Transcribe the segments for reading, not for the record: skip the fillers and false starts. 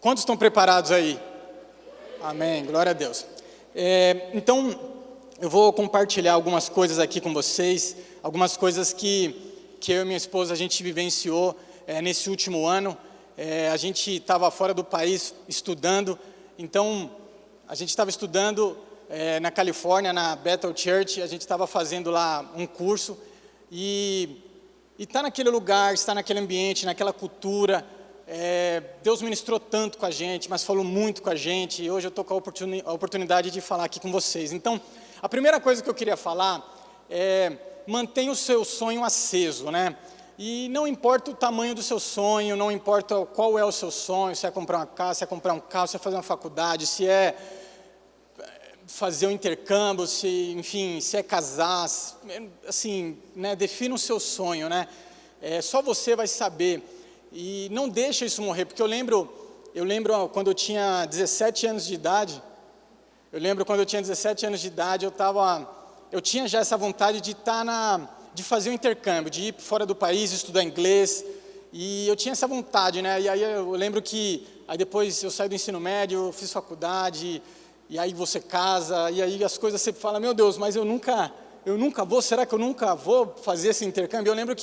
Quantos estão preparados aí? Amém, glória a Deus. Então, eu vou compartilhar algumas coisas aqui com vocês, algumas coisas que eu e minha esposa a gente vivenciou nesse último ano. A gente estava fora do país estudando, então a gente estava estudando na Califórnia, na Bethel Church. A gente estava fazendo lá um curso e estar naquele lugar, estar naquele ambiente, naquela cultura, Deus ministrou tanto com a gente, mas falou muito com a gente, e hoje eu estou com a oportunidade de falar aqui com vocês. Então, a primeira coisa que eu queria falar é: mantenha o seu sonho aceso, né? E não importa o tamanho do seu sonho, não importa qual é o seu sonho, se é comprar uma casa, se é comprar um carro, se é fazer uma faculdade, se é fazer um intercâmbio, se é casar, assim, né? Defina o seu sonho, né? Só você vai saber. E não deixa isso morrer, porque eu lembro quando eu tinha 17 anos de idade, eu tinha já essa vontade de fazer um intercâmbio, de ir fora do país, estudar inglês, e eu tinha essa vontade, né? E aí eu lembro que, aí depois eu saí do ensino médio, eu fiz faculdade, e aí você casa, e aí as coisas você fala: meu Deus, mas eu nunca vou, será que eu nunca vou fazer esse intercâmbio? Eu lembro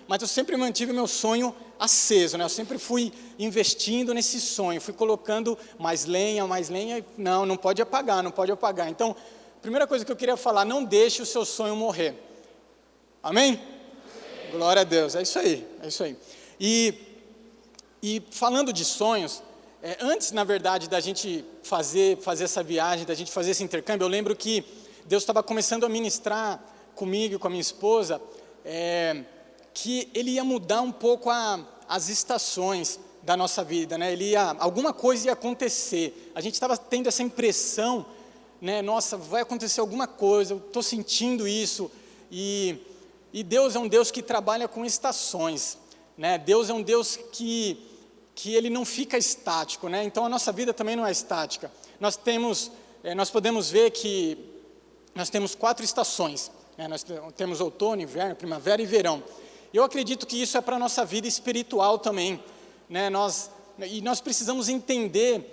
mas eu sempre mantive meu sonho aceso, né? Eu sempre fui investindo nesse sonho, fui colocando mais lenha, e não pode apagar. Então, a primeira coisa que eu queria falar: não deixe o seu sonho morrer. Amém? Glória a Deus, é isso aí. E falando de sonhos, antes, na verdade, da gente fazer essa viagem, da gente fazer esse intercâmbio, eu lembro que Deus estava começando a ministrar comigo e com a minha esposa, que Ele ia mudar um pouco as estações da nossa vida, né? Alguma coisa ia acontecer. A gente estava tendo essa impressão, né? Nossa, vai acontecer alguma coisa, eu estou sentindo isso. E Deus é um Deus que trabalha com estações, né? Deus é um Deus que Ele não fica estático, né? Então a nossa vida também não é estática. Nós podemos ver que nós temos 4 estações, né? Nós temos outono, inverno, primavera e verão. Eu acredito que isso é para a nossa vida espiritual também, né? Nós precisamos entender,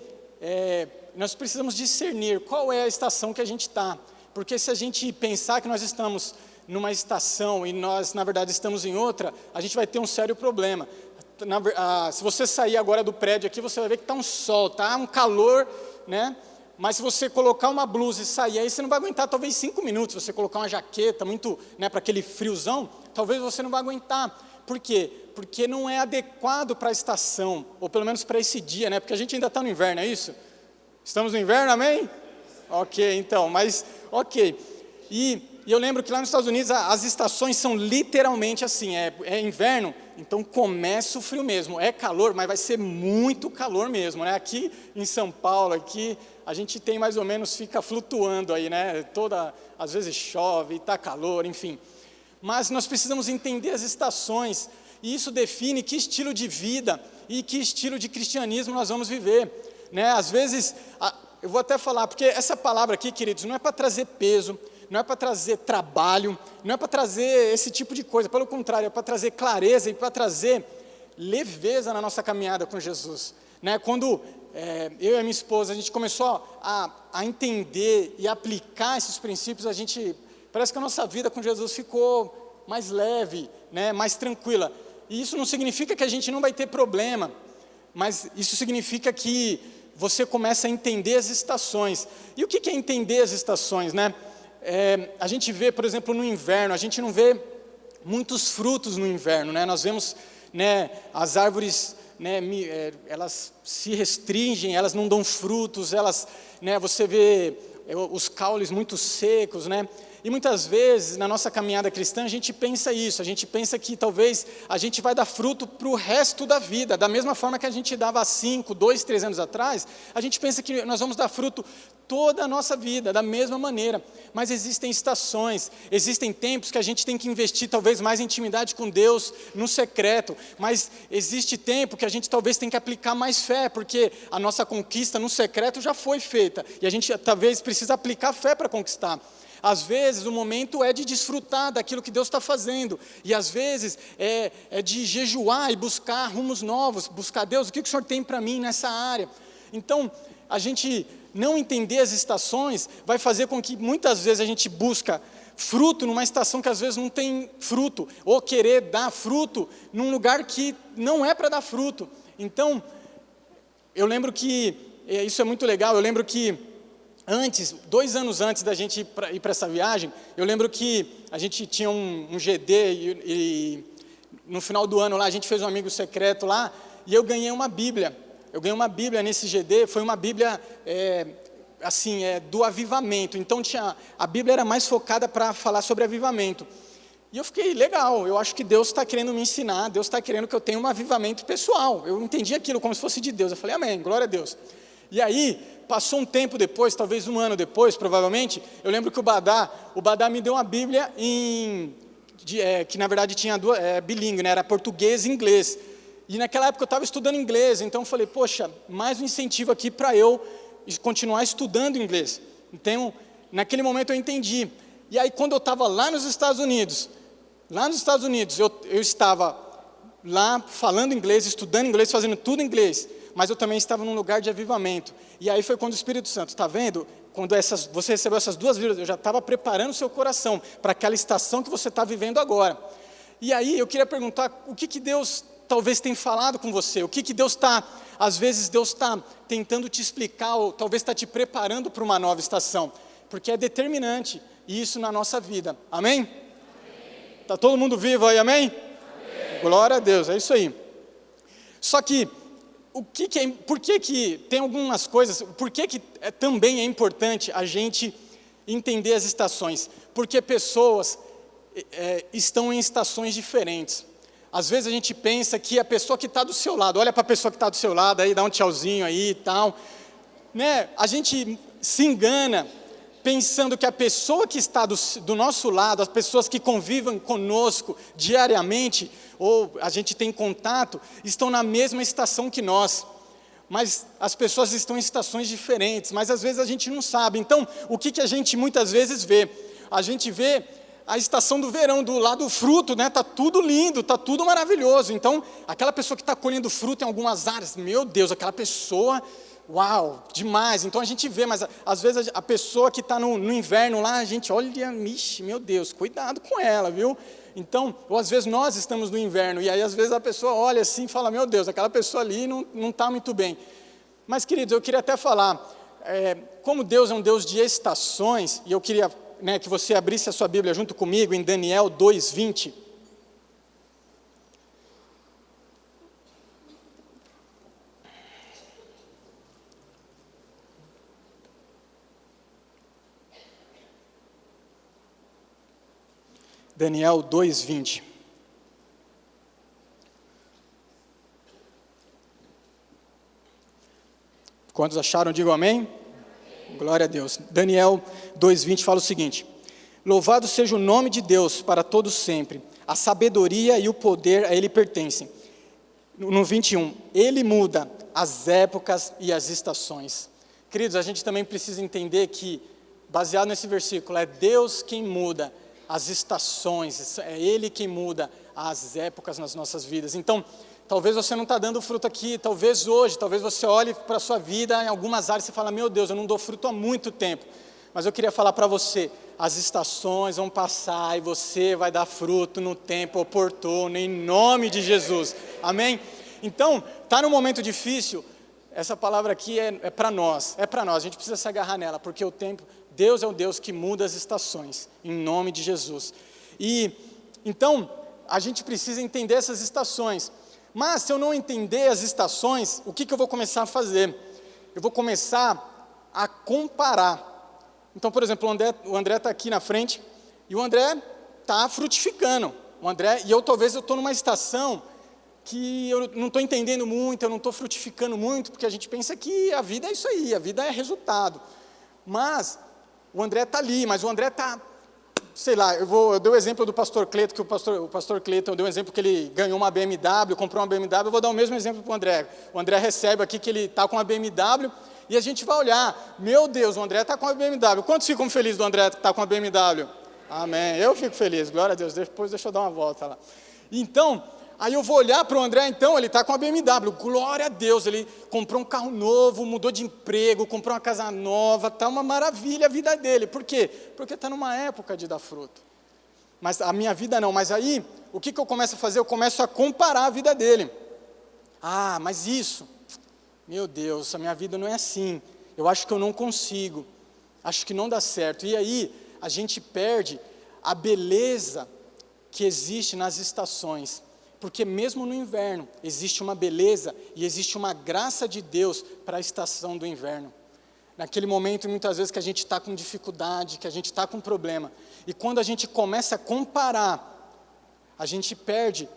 nós precisamos discernir qual é a estação que a gente está, porque se a gente pensar que nós estamos numa estação e nós, na verdade, estamos em outra, a gente vai ter um sério problema. Se você sair agora do prédio aqui, você vai ver que está um sol, está um calor, né? Mas se você colocar uma blusa e sair, aí você não vai aguentar talvez 5 minutos. Se você colocar uma jaqueta muito, né, para aquele friozão, talvez você não vai aguentar. Por quê? Porque não é adequado para a estação, ou pelo menos para esse dia, né? Porque a gente ainda está no inverno, é isso? Estamos no inverno, amém? Ok, então, mas ok. E eu lembro que lá nos Estados Unidos as estações são literalmente assim, é inverno, então começa o frio mesmo, é calor, mas vai ser muito calor mesmo, né? Aqui em São Paulo, aqui a gente tem mais ou menos, fica flutuando aí, né? Às vezes chove, está calor, enfim. Mas nós precisamos entender as estações, e isso define que estilo de vida e que estilo de cristianismo nós vamos viver, né? Às vezes, eu vou até falar, porque essa palavra aqui, queridos, não é para trazer peso, não é para trazer trabalho, não é para trazer esse tipo de coisa, pelo contrário, é para trazer clareza e para trazer leveza na nossa caminhada com Jesus, né? Quando eu e a minha esposa, a gente começou a entender e aplicar esses princípios, parece que a nossa vida com Jesus ficou mais leve, né? Mais tranquila. E isso não significa que a gente não vai ter problema, mas isso significa que você começa a entender as estações. E o que é entender as estações, né? A gente vê, por exemplo, no inverno, a gente não vê muitos frutos no inverno, né? Nós vemos, né, as árvores, né, elas se restringem, elas não dão frutos, né, você vê os caules muito secos, né? E muitas vezes, na nossa caminhada cristã, a gente pensa isso, a gente pensa que talvez a gente vai dar fruto para o resto da vida, da mesma forma que a gente dava há 5, 2, 3 anos atrás, a gente pensa que nós vamos dar fruto toda a nossa vida, da mesma maneira, mas existem estações, existem tempos que a gente tem que investir talvez mais em intimidade com Deus, no secreto, mas existe tempo que a gente talvez tem que aplicar mais fé, porque a nossa conquista no secreto já foi feita, e a gente talvez precisa aplicar fé para conquistar. Às vezes o momento é de desfrutar daquilo que Deus está fazendo, e às vezes é de jejuar e buscar rumos novos, buscar Deus, o que o Senhor tem para mim nessa área. Então, a gente não entender as estações vai fazer com que muitas vezes a gente busca fruto numa estação que às vezes não tem fruto, ou querer dar fruto num lugar que não é para dar fruto. Então, eu lembro que, isso é muito legal, eu lembro que antes, 2 anos antes da gente ir para essa viagem, eu lembro que a gente tinha um GD e no final do ano lá a gente fez um amigo secreto lá, e eu ganhei uma Bíblia. Eu ganhei uma Bíblia nesse GD, foi uma Bíblia do avivamento. Então a Bíblia era mais focada para falar sobre avivamento. E eu fiquei, legal, eu acho que Deus está querendo me ensinar, Deus está querendo que eu tenha um avivamento pessoal. Eu entendi aquilo como se fosse de Deus. Eu falei, amém, glória a Deus. E aí, passou um tempo depois, talvez 1 ano depois, provavelmente, eu lembro que o Badá me deu uma Bíblia que na verdade tinha bilíngue, né? Era português e inglês. E naquela época eu estava estudando inglês, então eu falei, poxa, mais um incentivo aqui para eu continuar estudando inglês. Então, naquele momento eu entendi. E aí, quando eu estava lá nos Estados Unidos, eu estava lá falando inglês, estudando inglês, fazendo tudo em inglês, mas eu também estava num lugar de avivamento. E aí foi quando o Espírito Santo, está vendo? Quando você recebeu essas 2 Bíblias, eu já estava preparando o seu coração para aquela estação que você está vivendo agora. E aí eu queria perguntar, o que Deus talvez tem falado com você? O que Deus está, às vezes Deus está tentando te explicar, ou talvez está te preparando para uma nova estação, porque é determinante isso na nossa vida, amém? Está todo mundo vivo aí, amém? Glória a Deus, é isso aí. Só que, por que tem algumas coisas, por que também é importante a gente entender as estações? Porque pessoas estão em estações diferentes. Às vezes a gente pensa que a pessoa que está do seu lado, olha para a pessoa que está do seu lado, aí dá um tchauzinho aí e tal, né? A gente se engana pensando que a pessoa que está do nosso lado, as pessoas que convivem conosco diariamente, ou a gente tem contato, estão na mesma estação que nós. Mas as pessoas estão em estações diferentes, mas às vezes a gente não sabe. Então, o que a gente muitas vezes vê? A gente vê a estação do verão, do lado do fruto, né? Está tudo lindo, está tudo maravilhoso. Então, aquela pessoa que está colhendo fruto em algumas áreas, meu Deus, aquela pessoa, uau, demais. Então a gente vê, mas às vezes a pessoa que está no inverno lá, a gente olha, mixe, meu Deus, cuidado com ela, viu? Então, ou às vezes nós estamos no inverno, e aí às vezes a pessoa olha assim e fala, meu Deus, aquela pessoa ali não está muito bem. Mas, queridos, eu queria até falar, como Deus é um Deus de estações, e eu queria que você abrisse a sua Bíblia junto comigo em Daniel 2:20. Daniel 2:20. Quantos acharam? Digam amém. Glória a Deus. Daniel 2:20 fala o seguinte: louvado seja o nome de Deus para todos sempre, a sabedoria e o poder a Ele pertencem. No 21, Ele muda as épocas e as estações. Queridos, a gente também precisa entender que, baseado nesse versículo, é Deus quem muda as estações, é Ele quem muda as épocas nas nossas vidas. Então, talvez você não está dando fruto aqui, talvez hoje, talvez você olhe para a sua vida, em algumas áreas você fala, meu Deus, eu não dou fruto há muito tempo. Mas eu queria falar para você, as estações vão passar e você vai dar fruto no tempo oportuno, em nome de Jesus, amém? Então, está num momento difícil, essa palavra aqui é para nós, a gente precisa se agarrar nela, porque o tempo, Deus é o Deus que muda as estações, em nome de Jesus. E, então, a gente precisa entender essas estações. Mas se eu não entender as estações, o que eu vou começar a fazer? Eu vou começar a comparar. Então, por exemplo, o André está aqui na frente, e o André está frutificando. Talvez eu estou numa estação que eu não estou entendendo muito, eu não estou frutificando muito, porque a gente pensa que a vida é isso aí, a vida é resultado. Mas o André está ali, mas o André está... Sei lá, eu dei o exemplo do pastor Cleito, que o pastor Cleito deu um exemplo que ele ganhou uma BMW, comprou uma BMW, eu vou dar o mesmo exemplo para o André. O André recebe aqui que ele está com uma BMW, E a gente vai olhar, meu Deus, o André está com a BMW. Quantos ficam felizes do André que está com a BMW? Amém. Eu fico feliz, glória a Deus. Depois deixa eu dar uma volta lá. Então, aí eu vou olhar para o André, então, ele está com a BMW. Glória a Deus, ele comprou um carro novo, mudou de emprego, comprou uma casa nova, está uma maravilha a vida dele. Por quê? Porque está numa época de dar fruto. Mas a minha vida não. Mas aí, o que eu começo a fazer? Eu começo a comparar a vida dele. Ah, mas isso, meu Deus, a minha vida não é assim. Eu acho que eu não consigo. Acho que não dá certo. E aí, a gente perde a beleza que existe nas estações, porque mesmo no inverno, existe uma beleza e existe uma graça de Deus para a estação do inverno, naquele momento muitas vezes que a gente está com dificuldade, que a gente está com problema, e quando a gente começa a comparar, a gente perde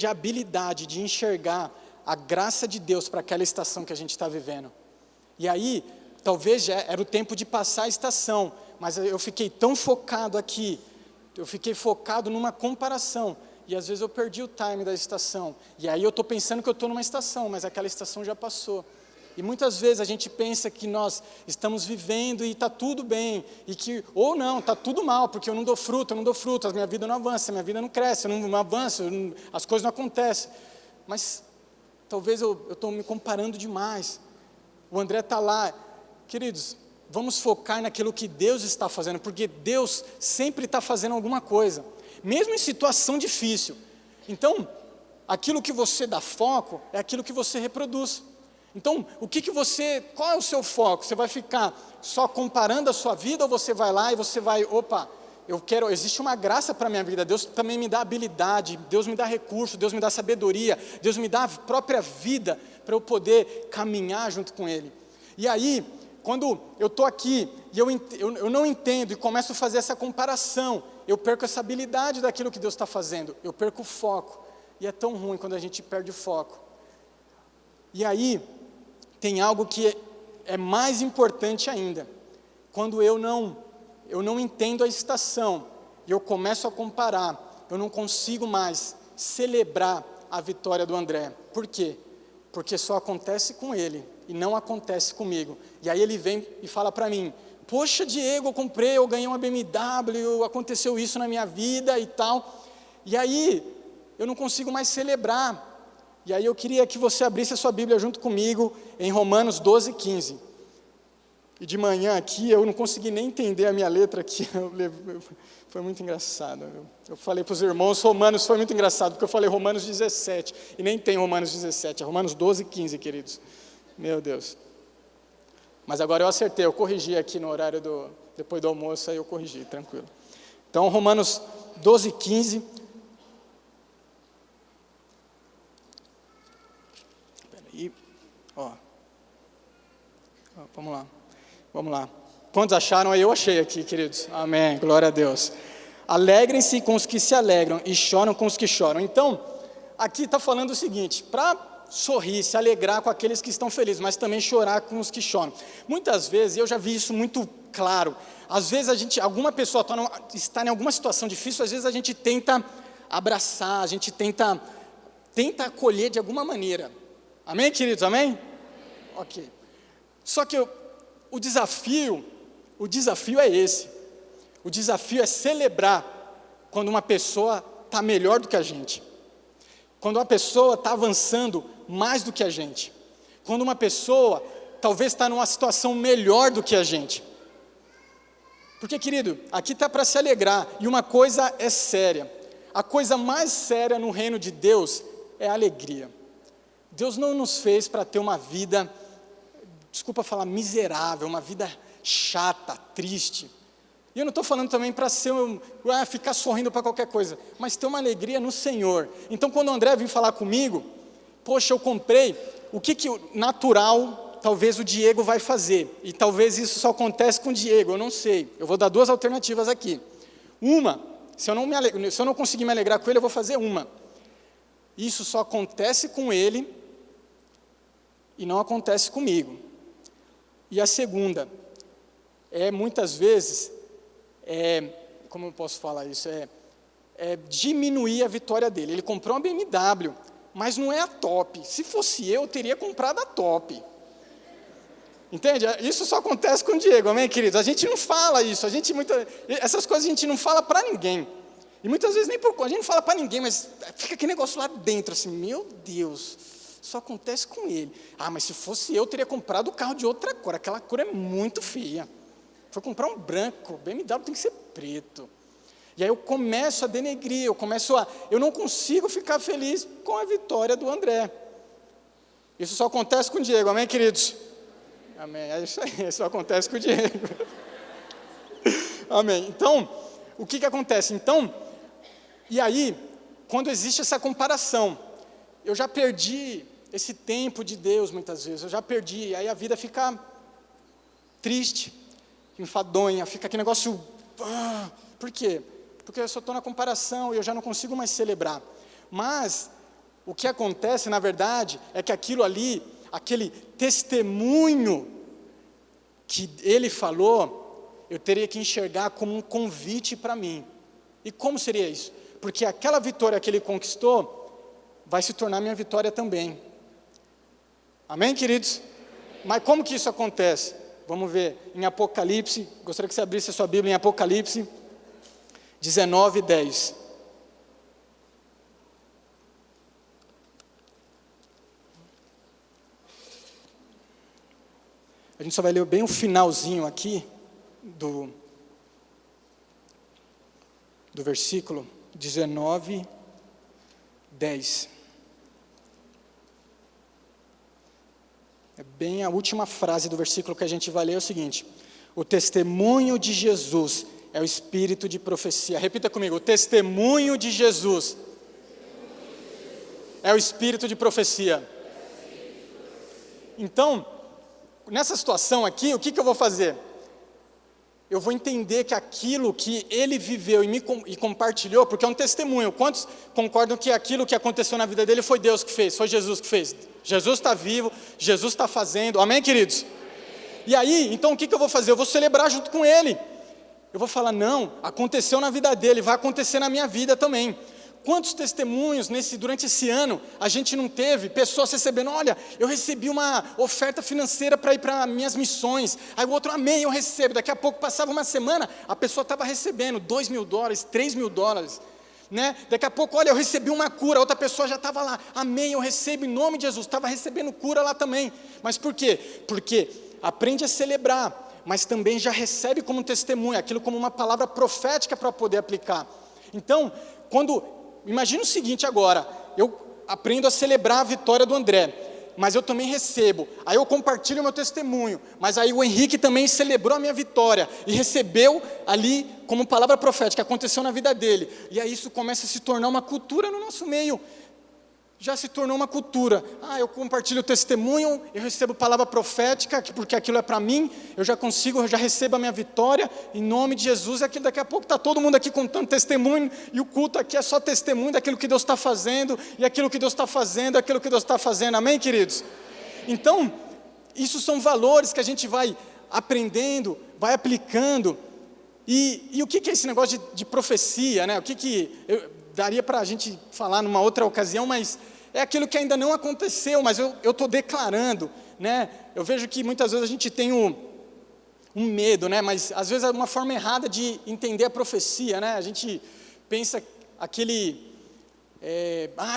a habilidade de enxergar a graça de Deus para aquela estação que a gente está vivendo, e aí, talvez já era o tempo de passar a estação, mas eu fiquei tão focado aqui, eu fiquei focado numa comparação, e às vezes eu perdi o time da estação, e aí eu estou pensando que eu estou numa estação, mas aquela estação já passou, e muitas vezes a gente pensa que nós estamos vivendo e está tudo bem, e que, ou não, está tudo mal, porque eu não dou fruto, a minha vida não avança, a minha vida não cresce, eu não avanço, as coisas não acontecem, mas talvez eu estou me comparando demais, o André está lá. Queridos, vamos focar naquilo que Deus está fazendo, porque Deus sempre está fazendo alguma coisa, mesmo em situação difícil. Então, aquilo que você dá foco, é aquilo que você reproduz. Então, qual é o seu foco? Você vai ficar só comparando a sua vida, ou você vai lá e você vai, existe uma graça para a minha vida, Deus também me dá habilidade, Deus me dá recurso, Deus me dá sabedoria, Deus me dá a própria vida, para eu poder caminhar junto com Ele. E aí, quando eu estou aqui e eu não entendo e começo a fazer essa comparação, eu perco essa habilidade daquilo que Deus está fazendo, eu perco o foco, e é tão ruim quando a gente perde o foco. E aí, tem algo que é mais importante ainda, quando eu não entendo a estação, e eu começo a comparar, eu não consigo mais celebrar a vitória do André. Por quê? Porque só acontece com ele, e não acontece comigo. E aí ele vem e fala para mim, poxa Diego, eu ganhei uma BMW, aconteceu isso na minha vida e tal, e aí eu não consigo mais celebrar. E aí eu queria que você abrisse a sua Bíblia junto comigo, em Romanos 12:15, e de manhã aqui, eu não consegui nem entender a minha letra aqui, foi muito engraçado, eu falei para os irmãos, Romanos foi muito engraçado, porque eu falei Romanos 17, e nem tem Romanos 17, é Romanos 12:15, queridos. Meu Deus. Mas agora eu acertei, eu corrigi aqui no horário depois do almoço, aí eu corrigi, tranquilo. Então, Romanos 12:15. Peraí, vamos lá. Quantos acharam aí? Eu achei aqui, queridos. Amém, glória a Deus. Alegrem-se com os que se alegram e choram com os que choram. Então, aqui está falando o seguinte, para sorrir, se alegrar com aqueles que estão felizes, mas também chorar com os que choram. Muitas vezes, eu já vi isso muito claro, às vezes alguma pessoa está em alguma situação difícil, às vezes a gente tenta abraçar, a gente tenta acolher de alguma maneira. Amém, queridos? Amém? Ok. Só que o desafio é esse. O desafio é celebrar quando uma pessoa está melhor do que a gente. Quando uma pessoa está avançando mais do que a gente. Quando uma pessoa talvez está numa situação melhor do que a gente. Porque, querido, aqui está para se alegrar. E uma coisa é séria. A coisa mais séria no reino de Deus é a alegria. Deus não nos fez para ter uma vida, desculpa falar, miserável, uma vida chata, triste. E eu não estou falando também para ficar sorrindo para qualquer coisa, mas ter uma alegria no Senhor. Então, quando o André vem falar comigo, poxa, eu comprei, o que natural, talvez o Diego vai fazer, e talvez isso só acontece com o Diego, eu não sei. Eu vou dar duas alternativas aqui. Uma, se eu não conseguir me alegrar com ele, eu vou fazer uma. Isso só acontece com ele, e não acontece comigo. E a segunda, muitas vezes, como eu posso falar isso? Diminuir a vitória dele. Ele comprou uma BMW, mas não é a top. Se fosse eu teria comprado a top. Entende? Isso só acontece com o Diego, amém, queridos? A gente não fala isso, essas coisas a gente não fala para ninguém. E muitas vezes nem por conta, a gente não fala para ninguém, mas fica aquele negócio lá dentro, assim, meu Deus, só acontece com ele. Ah, mas se fosse eu teria comprado o carro de outra cor, aquela cor é muito feia. Vou comprar um branco, BMW tem que ser preto. E aí eu começo a denegrir, eu não consigo ficar feliz com a vitória do André. Isso só acontece com o Diego, amém, queridos? Amém, é isso aí, isso acontece com o Diego. Amém, então, o que acontece? Então, e aí, quando existe essa comparação, eu já perdi esse tempo de Deus muitas vezes, eu já perdi, aí a vida fica triste, enfadonha, fica aquele negócio, por quê? Porque eu só estou na comparação e eu já não consigo mais celebrar. Mas, o que acontece, na verdade, é que aquilo ali, aquele testemunho que ele falou, eu teria que enxergar como um convite para mim. E como seria isso? Porque aquela vitória que ele conquistou, vai se tornar minha vitória também. Amém, queridos? Mas como que isso acontece? Vamos ver, em Apocalipse, gostaria que você abrisse a sua Bíblia em Apocalipse 19:10. A gente só vai ler bem o finalzinho aqui do versículo 19:10. É bem a última frase do versículo que a gente vai ler, é o seguinte: o testemunho de Jesus é o espírito de profecia. Repita comigo, o testemunho de Jesus é o espírito de profecia. Então, nessa situação aqui, o que eu vou fazer? Eu vou entender que aquilo que ele viveu e compartilhou, porque é um testemunho. Quantos concordam que aquilo que aconteceu na vida dele foi Deus que fez, foi Jesus que fez? Jesus está vivo, Jesus está fazendo, amém, queridos? Amém. E aí, então o que eu vou fazer? Eu vou celebrar junto com ele. Eu vou falar, não, aconteceu na vida dele, vai acontecer na minha vida também. Quantos testemunhos durante esse ano a gente não teve pessoas recebendo, olha, eu recebi uma oferta financeira para ir para minhas missões, aí o outro, amém, eu recebo, daqui a pouco passava uma semana, a pessoa estava recebendo $2.000, $3.000, né? Daqui a pouco, olha, eu recebi uma cura, outra pessoa já estava lá, amém, eu recebo em nome de Jesus, estava recebendo cura lá também. Mas por quê? Porque aprende a celebrar, mas também já recebe como testemunho, aquilo como uma palavra profética para poder aplicar. Então, imagina o seguinte agora, eu aprendo a celebrar a vitória do André, mas eu também recebo, aí eu compartilho o meu testemunho, mas aí o Henrique também celebrou a minha vitória, e recebeu ali como palavra profética, aconteceu na vida dele, e aí isso começa a se tornar uma cultura no nosso meio, já se tornou uma cultura, eu compartilho o testemunho, eu recebo palavra profética, porque aquilo é para mim, eu já recebo a minha vitória, em nome de Jesus, daqui a pouco está todo mundo aqui contando testemunho, e o culto aqui é só testemunho daquilo que Deus está fazendo, e aquilo que Deus está fazendo, amém, queridos? Então, isso são valores que a gente vai aprendendo, vai aplicando, e o que é esse negócio de profecia, né? Daria para a gente falar numa outra ocasião, mas é aquilo que ainda não aconteceu, mas eu estou declarando, né? Eu vejo que muitas vezes a gente tem um medo, né? Mas às vezes é uma forma errada de entender a profecia, né? A gente pensa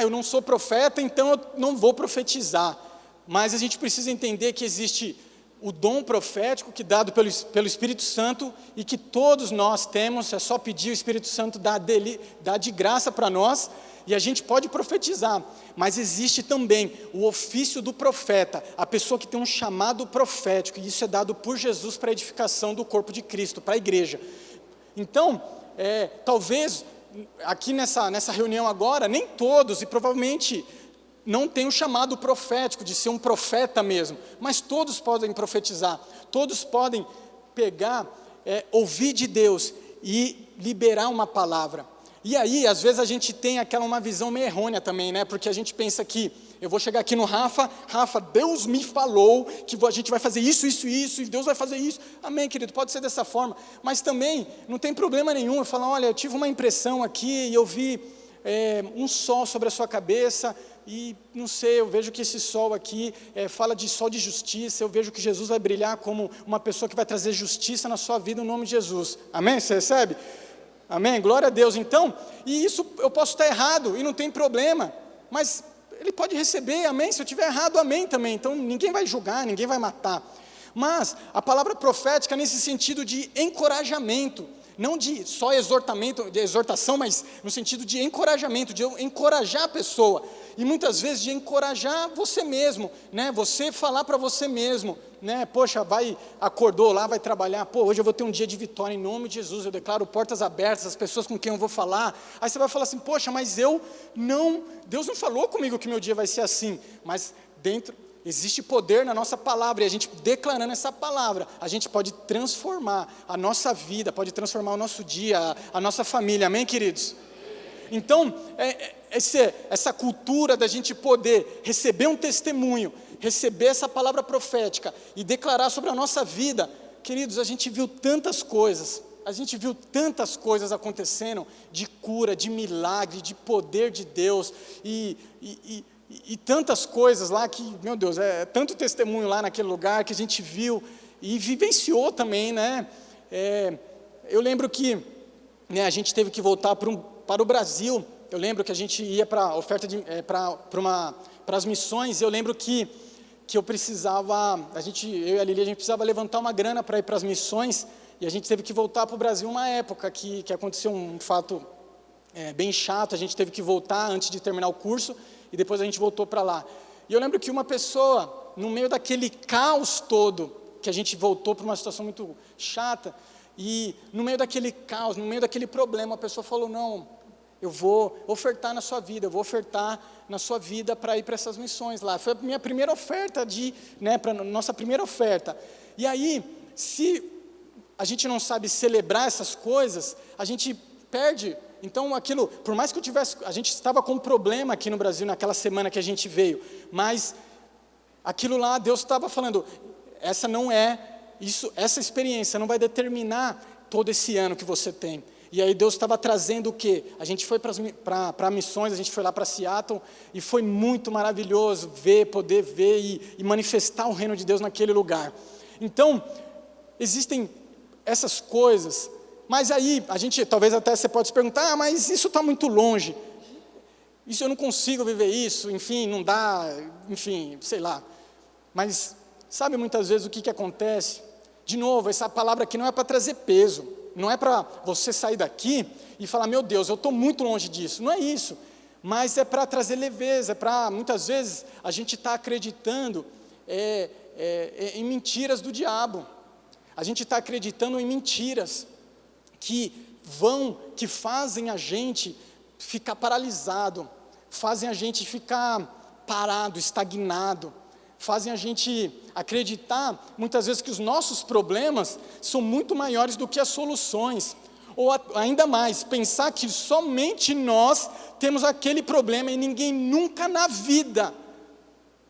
eu não sou profeta, então eu não vou profetizar. Mas a gente precisa entender que existe o dom profético que é dado pelo Espírito Santo e que todos nós temos, é só pedir o Espírito Santo dar de graça para nós e a gente pode profetizar, mas existe também o ofício do profeta, a pessoa que tem um chamado profético, e isso é dado por Jesus para a edificação do corpo de Cristo, para a igreja. Então, talvez aqui nessa reunião agora, nem todos, e provavelmente não tem um chamado profético, de ser um profeta mesmo, mas todos podem profetizar, todos podem pegar, ouvir de Deus e liberar uma palavra. E aí, às vezes a gente tem uma visão meio errônea também, né? Porque a gente pensa que, eu vou chegar aqui no Rafa, Deus me falou que a gente vai fazer isso, e Deus vai fazer isso. Amém, querido, pode ser dessa forma, mas também não tem problema nenhum, eu falo, olha, eu tive uma impressão aqui e eu vi um sol sobre a sua cabeça, e não sei, eu vejo que esse sol aqui fala de sol de justiça, eu vejo que Jesus vai brilhar como uma pessoa que vai trazer justiça na sua vida, no nome de Jesus. Amém? Você recebe? Amém? Glória a Deus. Então, e isso eu posso estar errado, e não tem problema, mas ele pode receber, amém? Se eu estiver errado, amém também. Então, ninguém vai julgar, ninguém vai matar. Mas, a palavra profética nesse sentido de encorajamento, não de só exortamento, de exortação, mas no sentido de encorajamento, de eu encorajar a pessoa, e muitas vezes de encorajar você mesmo, né? Você falar para você mesmo, né? Poxa, acordou lá, vai trabalhar, pô, hoje eu vou ter um dia de vitória em nome de Jesus, eu declaro portas abertas, as pessoas com quem eu vou falar, aí você vai falar assim, poxa, mas Deus não falou comigo que meu dia vai ser assim, mas existe poder na nossa palavra, e a gente declarando essa palavra, a gente pode transformar a nossa vida, pode transformar o nosso dia, a nossa família, amém, queridos? Então, essa cultura da gente poder receber um testemunho, receber essa palavra profética e declarar sobre a nossa vida, queridos, a gente viu tantas coisas acontecendo, de cura, de milagre, de poder de Deus, e tantas coisas lá que, meu Deus, tanto testemunho lá naquele lugar que a gente viu e vivenciou também, né? Eu lembro que, né, a gente teve que voltar para o Brasil. Eu lembro que a gente ia para a oferta para as missões, e eu lembro que eu precisava, eu e a Lili, a gente precisava levantar uma grana para ir para as missões, e a gente teve que voltar para o Brasil uma época que aconteceu um fato bem chato, a gente teve que voltar antes de terminar o curso, e depois a gente voltou para lá. E eu lembro que uma pessoa, no meio daquele caos todo, que a gente voltou para uma situação muito chata, e no meio daquele caos, no meio daquele problema, a pessoa falou, não, eu vou ofertar na sua vida, para ir para essas missões lá. Foi a minha primeira oferta, para a nossa primeira oferta. E aí, se a gente não sabe celebrar essas coisas, a gente perde. Então, aquilo, por mais que a gente estava com um problema aqui no Brasil naquela semana que a gente veio, mas aquilo lá, Deus estava falando, essa experiência não vai determinar todo esse ano que você tem. E aí Deus estava trazendo o quê? A gente foi para missões, a gente foi lá para Seattle, e foi muito maravilhoso poder ver e manifestar o reino de Deus naquele lugar. Então, existem essas coisas, mas aí, talvez até você pode se perguntar, mas isso está muito longe, isso eu não consigo viver isso, enfim, não dá, enfim, sei lá. Mas, sabe muitas vezes o que acontece? De novo, essa palavra aqui não é para trazer peso, não é para você sair daqui e falar, meu Deus, eu estou muito longe disso, não é isso, mas é para trazer leveza, muitas vezes, a gente está acreditando em mentiras do diabo, a gente está acreditando em mentiras, que fazem a gente ficar paralisado, fazem a gente ficar parado, estagnado, fazem a gente acreditar, muitas vezes, que os nossos problemas são muito maiores do que as soluções, ou ainda mais, pensar que somente nós temos aquele problema e ninguém nunca na vida,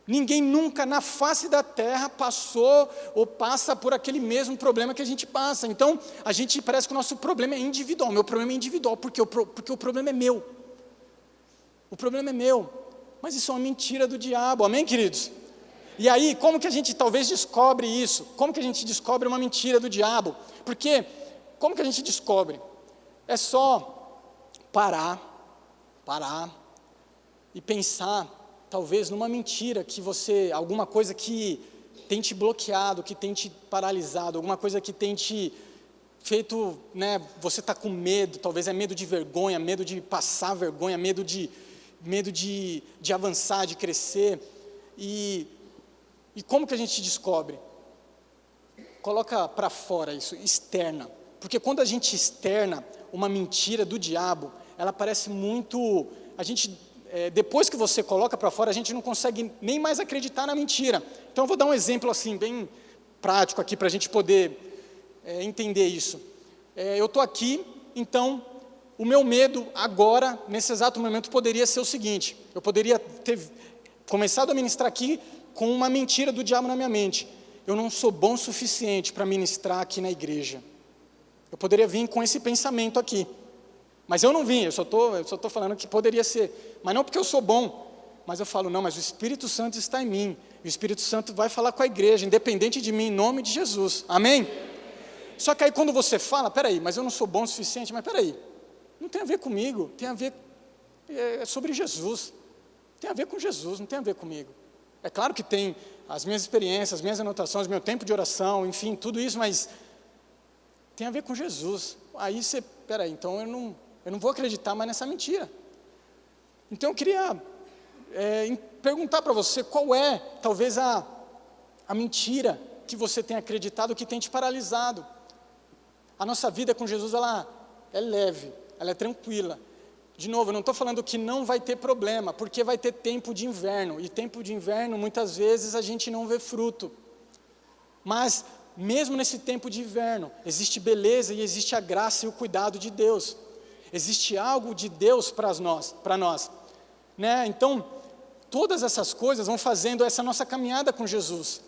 ninguém nunca na face da terra passou ou passa por aquele mesmo problema que a gente passa. Então, a gente parece que o nosso problema é individual. Meu problema é individual, porque o problema é meu. O problema é meu. Mas isso é uma mentira do diabo, amém, queridos? E aí, como que a gente talvez descobre isso? Como que a gente descobre uma mentira do diabo? Porque, como que a gente descobre? É só parar e pensar, talvez numa mentira alguma coisa que tem te bloqueado, que tem te paralisado, alguma coisa que tem te feito, né, você está com medo, talvez é medo de vergonha, medo de passar vergonha, medo de avançar, de crescer, e como que a gente descobre? Coloca para fora isso, externa, porque quando a gente externa uma mentira do diabo, ela parece muito, depois que você coloca para fora, a gente não consegue nem mais acreditar na mentira. Então eu vou dar um exemplo assim, bem prático aqui, para a gente poder entender isso. Eu estou aqui, então o meu medo agora, nesse exato momento, poderia ser o seguinte: eu poderia ter começado a ministrar aqui com uma mentira do diabo na minha mente. Eu não sou bom o suficiente para ministrar aqui na igreja. Eu poderia vir com esse pensamento aqui. Mas eu não vim, eu só estou falando que poderia ser. Mas não porque eu sou bom, mas eu falo, não, mas o Espírito Santo está em mim, e o Espírito Santo vai falar com a igreja, independente de mim, em nome de Jesus, amém? Só que aí quando você fala, peraí, mas eu não sou bom o suficiente, mas peraí, não tem a ver comigo, tem a ver, é sobre Jesus, tem a ver com Jesus, não tem a ver comigo. É claro que tem as minhas experiências, as minhas anotações, meu tempo de oração, enfim, tudo isso, mas tem a ver com Jesus. Aí você, peraí, então eu não vou acreditar mais nessa mentira. Então eu queria perguntar para você, qual é, talvez, a mentira que você tem acreditado, que tem te paralisado. A nossa vida com Jesus, ela é leve, ela é tranquila. De novo, eu não estou falando que não vai ter problema, porque vai ter tempo de inverno, e tempo de inverno, muitas vezes, a gente não vê fruto. Mas, mesmo nesse tempo de inverno, existe beleza e existe a graça e o cuidado de Deus. Existe algo de Deus para nós. Né? Então, todas essas coisas vão fazendo essa nossa caminhada com Jesus.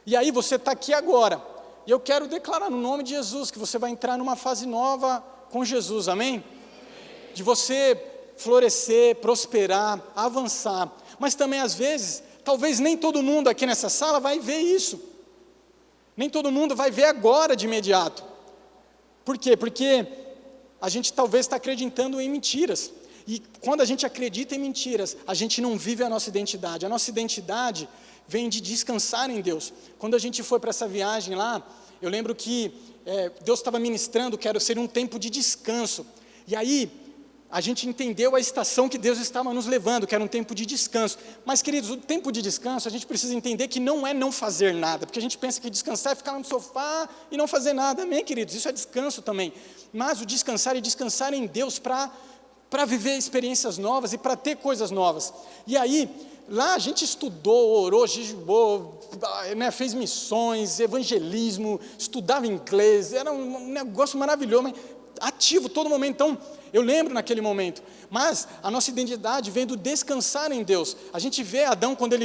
E aí você está aqui agora, e eu quero declarar no nome de Jesus, que você vai entrar numa fase nova com Jesus, amém? De você florescer, prosperar, avançar. Mas também às vezes, talvez nem todo mundo aqui nessa sala vai ver isso. Nem todo mundo vai ver agora de imediato. Por quê? Porque a gente talvez está acreditando em mentiras. E quando a gente acredita em mentiras, a gente não vive a nossa identidade. A nossa identidade vem de descansar em Deus. Quando a gente foi para essa viagem lá, eu lembro que Deus estava ministrando que seria um tempo de descanso. E aí, a gente entendeu a estação que Deus estava nos levando, que era um tempo de descanso. Mas, queridos, o tempo de descanso, a gente precisa entender que não é não fazer nada, porque a gente pensa que descansar é ficar no sofá e não fazer nada. Amém, queridos? Isso é descanso também. Mas o descansar é descansar em Deus para viver experiências novas e para ter coisas novas. E aí, lá a gente estudou, orou, jejuou, né, fez missões, evangelismo, estudava inglês, era um negócio maravilhoso, mas ativo todo momento. Então, eu lembro naquele momento, mas a nossa identidade vem do descansar em Deus. A gente vê Adão quando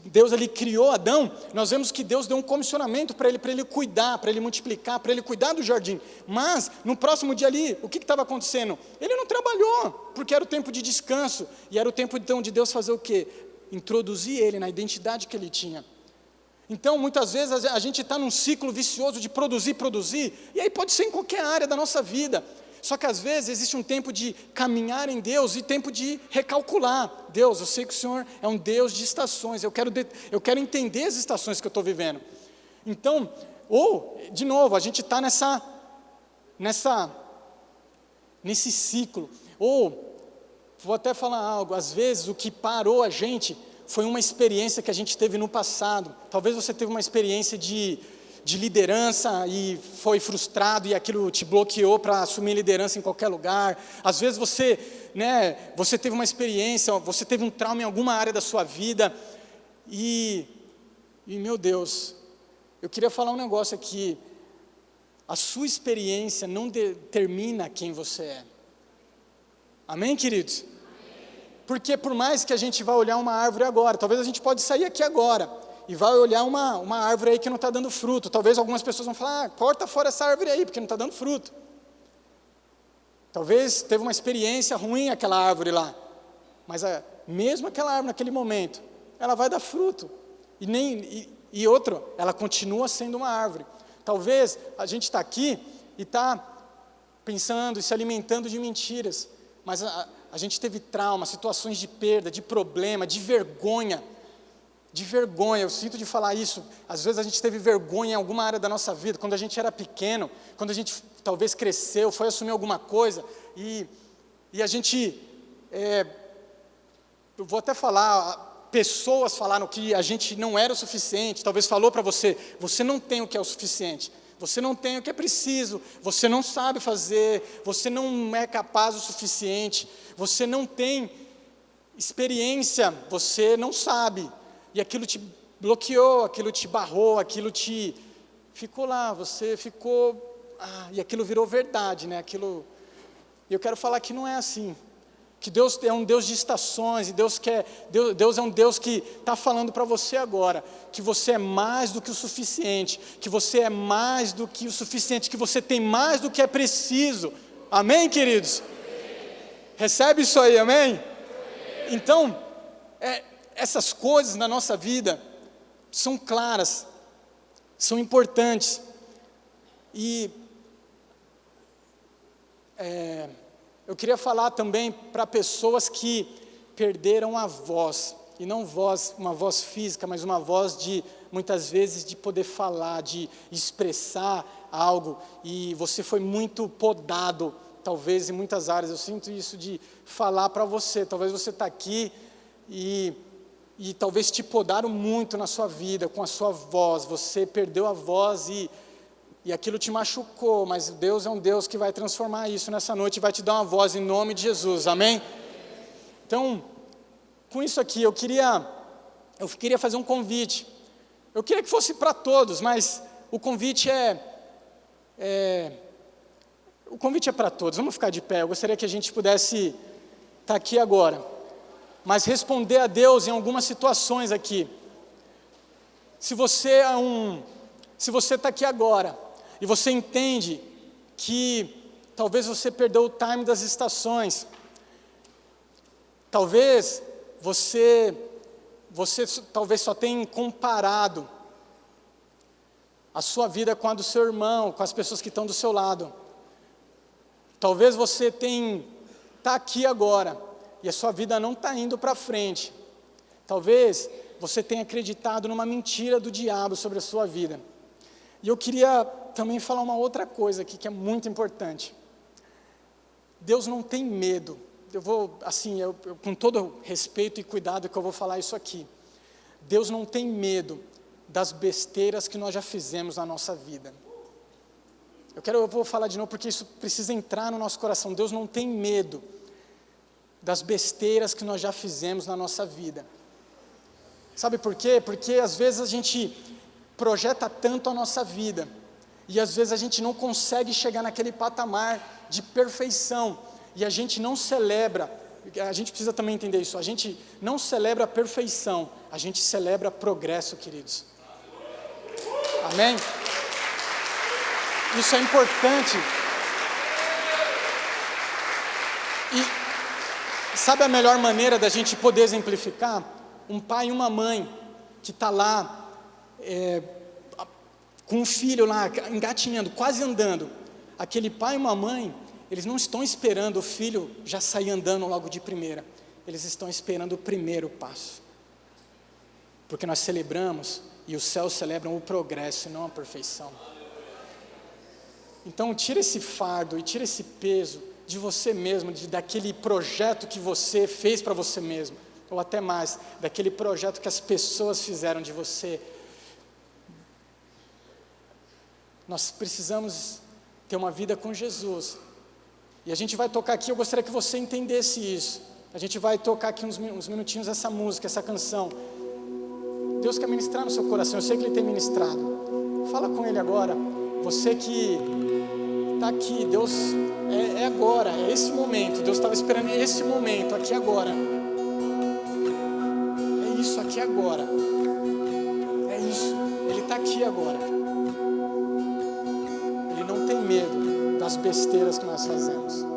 Deus criou Adão, nós vemos que Deus deu um comissionamento para ele cuidar, para ele multiplicar, para ele cuidar do jardim. Mas, no próximo dia ali, o que estava acontecendo? Ele não trabalhou, porque era o tempo de descanso, e era o tempo então de Deus fazer o quê? Introduzir ele na identidade que ele tinha. Então, muitas vezes, a gente está num ciclo vicioso de produzir, e aí pode ser em qualquer área da nossa vida. Só que às vezes existe um tempo de caminhar em Deus e tempo de recalcular. Deus, eu sei que o Senhor é um Deus de estações, eu quero entender as estações que eu estou vivendo. Então, de novo, a gente está nesse ciclo. Vou até falar algo, às vezes o que parou a gente foi uma experiência que a gente teve no passado. Talvez você teve uma experiência de liderança e foi frustrado e aquilo te bloqueou para assumir liderança em qualquer lugar. Às vezes você teve uma experiência, você teve um trauma em alguma área da sua vida e meu Deus, eu queria falar um negócio aqui. A sua experiência não determina quem você é. Amém, queridos? Porque por mais que a gente vá olhar uma árvore agora, talvez a gente pode sair aqui agora e vai olhar uma árvore aí que não está dando fruto. Talvez algumas pessoas vão falar, corta fora essa árvore aí, porque não está dando fruto. Talvez teve uma experiência ruim aquela árvore lá, mas mesmo aquela árvore naquele momento, ela vai dar fruto. E outra, ela continua sendo uma árvore. Talvez a gente está aqui e está pensando e se alimentando de mentiras, mas a gente teve trauma, situações de perda, de problema, de vergonha, eu sinto de falar isso. Às vezes a gente teve vergonha em alguma área da nossa vida, quando a gente era pequeno, quando a gente talvez cresceu, foi assumir alguma coisa, e a gente, eu vou até falar, pessoas falaram que a gente não era o suficiente, talvez falou para você, você não tem o que é o suficiente, você não tem o que é preciso, você não sabe fazer, você não é capaz o suficiente, você não tem experiência, você não sabe, e aquilo te bloqueou, aquilo te barrou, aquilo te ficou lá, você ficou, e aquilo virou verdade, né? E eu quero falar que não é assim, que Deus é um Deus de estações, e Deus é um Deus que está falando para você agora, que você é mais do que o suficiente, que você é mais do que o suficiente, que você tem mais do que é preciso, amém, queridos? Recebe isso aí, amém? Então, essas coisas na nossa vida são claras, são importantes. E eu queria falar também para pessoas que perderam a voz, e não uma voz física, mas uma voz de, muitas vezes, de poder falar, de expressar algo, e você foi muito podado, talvez em muitas áreas. Eu sinto isso de falar para você, talvez você está aqui e talvez te podaram muito na sua vida, com a sua voz, você perdeu a voz e aquilo te machucou, mas Deus é um Deus que vai transformar isso nessa noite e vai te dar uma voz em nome de Jesus, amém? Então, com isso aqui, eu queria fazer um convite. Eu queria que fosse para todos, mas o convite é para todos. Vamos ficar de pé. Eu gostaria que a gente pudesse estar aqui agora, mas responder a Deus em algumas situações aqui. Se você está aqui agora e você entende que talvez você perdeu o time das estações, talvez você talvez só tenha comparado a sua vida com a do seu irmão, com as pessoas que estão do seu lado. Talvez você está aqui agora e a sua vida não está indo para frente. Talvez você tenha acreditado numa mentira do diabo sobre a sua vida. E eu queria também falar uma outra coisa aqui que é muito importante. Deus não tem medo. Eu vou, assim, com todo respeito e cuidado que eu vou falar isso aqui. Deus não tem medo das besteiras que nós já fizemos na nossa vida. Eu vou falar de novo porque isso precisa entrar no nosso coração. Deus não tem medo das besteiras que nós já fizemos na nossa vida. Sabe por quê? Porque às vezes a gente projeta tanto a nossa vida e às vezes a gente não consegue chegar naquele patamar de perfeição e a gente não celebra. A gente precisa também entender isso. A gente não celebra a perfeição, a gente celebra progresso, queridos. Amém? Isso é importante. E sabe a melhor maneira da gente poder exemplificar? Um pai e uma mãe que está lá, com um filho lá, engatinhando, quase andando. Aquele pai e uma mãe, eles não estão esperando o filho já sair andando logo de primeira. Eles estão esperando o primeiro passo. Porque nós celebramos, e os céus celebram o progresso e não a perfeição. Então tira esse fardo e tira esse peso de você mesmo, daquele projeto que você fez para você mesmo, ou até mais, daquele projeto que as pessoas fizeram de você. Nós precisamos ter uma vida com Jesus, e a gente vai tocar aqui, eu gostaria que você entendesse isso, a gente vai tocar aqui uns minutinhos essa música, essa canção. Deus quer ministrar no seu coração, eu sei que Ele tem ministrado. Fala com Ele agora, você que está aqui, Deus, é agora, é esse momento, Deus estava esperando esse momento, aqui agora. É isso, aqui agora. É isso, Ele está aqui agora. Ele não tem medo das besteiras que nós fazemos.